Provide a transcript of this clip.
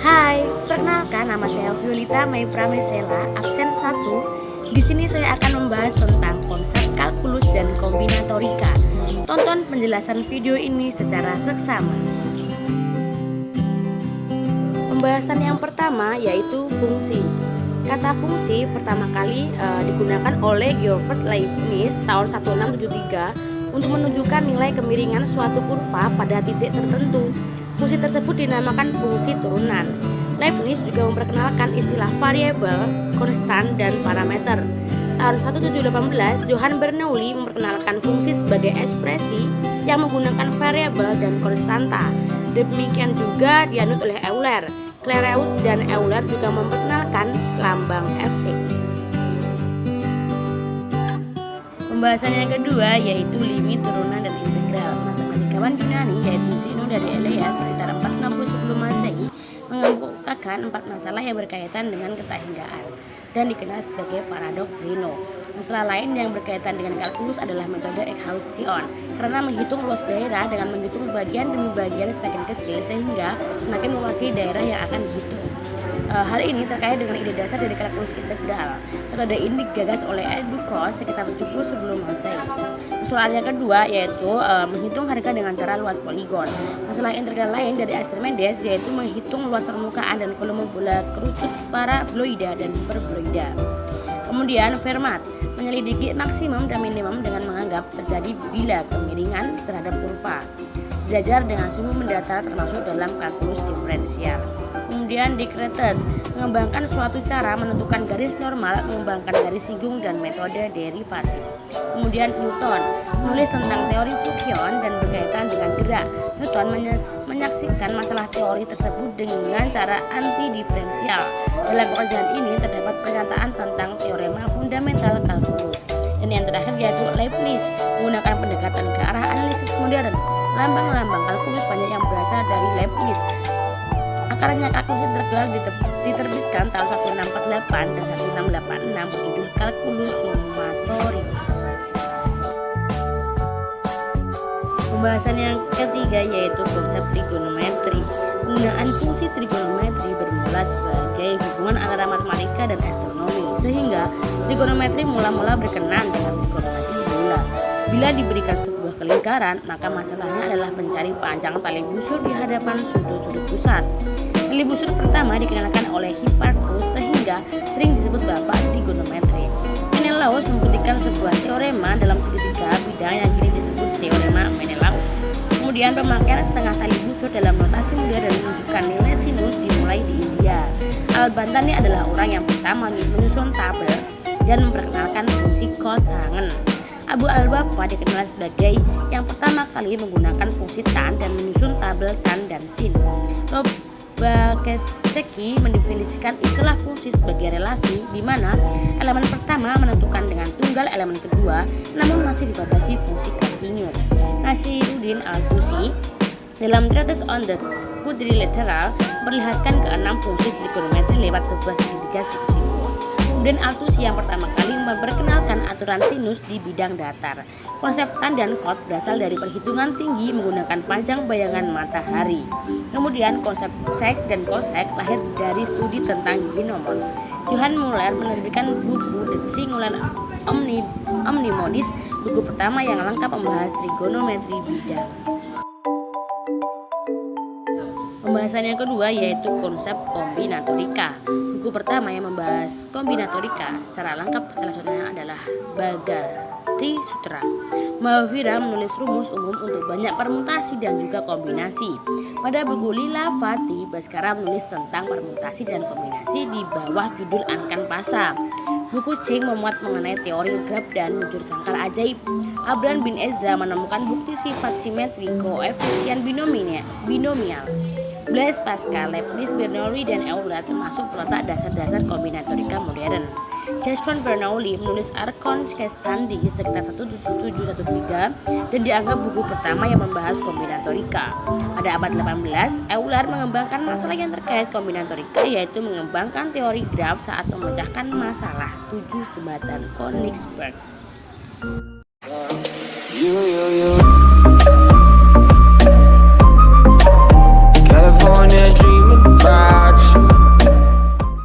Hai, perkenalkan nama saya Violita Mei Pramesela, absen 1. Di sini saya akan membahas tentang konsep kalkulus dan kombinatorika. Tonton penjelasan video ini secara seksama. Pembahasan yang pertama yaitu fungsi. Kata fungsi pertama kali digunakan oleh Georg Leibniz tahun 1673 untuk menunjukkan nilai kemiringan suatu kurva pada titik tertentu. Fungsi tersebut dinamakan fungsi turunan. Leibniz juga memperkenalkan istilah variabel, konstan, dan parameter. Tahun 1718, Johann Bernoulli memperkenalkan fungsi sebagai ekspresi yang menggunakan variabel dan konstanta. Demikian juga dianut oleh Euler. Clairaut dan Euler juga memperkenalkan lambang Fx. Pembahasan yang kedua yaitu limit, turunan, dan integral. Matematikawan Yunani yaitu Zeno dari Elea sekitar 460 sebelum Masehi mengemukakan 4 masalah yang berkaitan dengan ketahinggaan dan dikenal sebagai paradoks Zeno. Masalah lain yang berkaitan dengan kalkulus adalah metode exhaustion, karena menghitung luas daerah dengan menghitung bagian demi bagian semakin kecil sehingga semakin mewakili daerah yang akan dihitung. Hal ini terkait dengan ide dasar dari kalkulus integral. Metode ini digagas oleh Educus sekitar 70 sebelum Masehi. Masalah yang kedua yaitu menghitung harga dengan cara luas poligon. Masalah integral lain dari Archimedes yaitu menghitung luas permukaan dan volume bola kerucut paraboloida dan hiperboloida. Kemudian Fermat menyelidiki maksimum dan minimum dengan menganggap terjadi bila kemiringan terhadap kurva sejajar dengan sumbu mendatar termasuk dalam kalkulus diferensial. Kemudian Descartes mengembangkan suatu cara menentukan garis normal, mengembangkan garis singgung dan metode derivatif. Kemudian Newton menulis tentang teori fluxion dan berkaitan dengan gerak. Newton menyaksikan masalah teori tersebut dengan cara anti-diferensial. Dalam pekerjaan ini terdapat pernyataan tentang teorema fundamental kalkulus. Dan yang terakhir yaitu Leibniz menggunakan pendekatan ke arah analisis modern. Lambang-lambang kalkulus banyak yang berasal dari Leibniz. Akarnya kalkulus integral diterbitkan tahun 1648 dan 1686 berjudul Calculus Summatorius. Pembahasan yang ketiga yaitu konsep trigonometri. Penggunaan fungsi trigonometri bermula sebagai hubungan antara matematika dan astronomi, sehingga trigonometri mula-mula berkenan dengan trigonometri bola. Bila diberikan sebuah kelingkaran, maka masalahnya adalah mencari panjang tali busur di hadapan sudut-sudut pusat. Tali busur pertama dikenalkan oleh Hipparchus sehingga sering disebut bapak trigonometri. Menelaus membuktikan sebuah teorema dalam segitiga bidang yang kini disebut teorema Menelaus. Kemudian pemakaian setengah tali busur dalam notasi modern menunjukkan nilai sinus dimulai di India. Al-Bantani adalah orang yang pertama menyusun tabel dan memperkenalkan fungsi kotangen. Abu al-Wafa dikenal sebagai yang pertama kali menggunakan fungsi tan dan menyusun tabel tan dan sin. Lobachevsky mendefinisikan istilah fungsi sebagai relasi di mana elemen pertama menentukan dengan tunggal elemen kedua, namun masih dibatasi fungsi kontinu. Nasiruddin al-Tusi dalam Treatise on the Quadrilateral memperlihatkan keenam fungsi trigonometri lewat sebuah segitiga siku-siku. Kemudian Al-Tusi yang pertama kali memperkenalkan aturan sinus di bidang datar. Konsep tan dan kot berasal dari perhitungan tinggi menggunakan panjang bayangan matahari. Kemudian konsep sek dan kosek lahir dari studi tentang binomon. Johann Muller menerbitkan buku The Triangular Omnimodis, buku pertama yang lengkap membahas trigonometri bidang. Pembahasan yang kedua yaitu konsep kombinatorika. Buku pertama yang membahas kombinatorika secara lengkap salah satunya adalah Bhagavati Sutra. Mahavira menulis rumus umum untuk banyak permutasi dan juga kombinasi. Pada buku Lilavati, Bhaskara menulis tentang permutasi dan kombinasi di bawah judul Ankan Pasa. Buku Ching memuat mengenai teori graf dan unsur sangkal ajaib. Abraham bin Ezra menemukan bukti sifat simetri koefisien binomial. Blaise Pascal, Leibniz, Bernoulli, dan Euler termasuk peletak dasar-dasar kombinatorika modern. Johann Bernoulli menulis Archon Castandi sekitar 1713 dan dianggap buku pertama yang membahas kombinatorika. Pada abad 18, Euler mengembangkan masalah yang terkait kombinatorika, yaitu mengembangkan teori graf saat memecahkan masalah 7 jembatan Königsberg.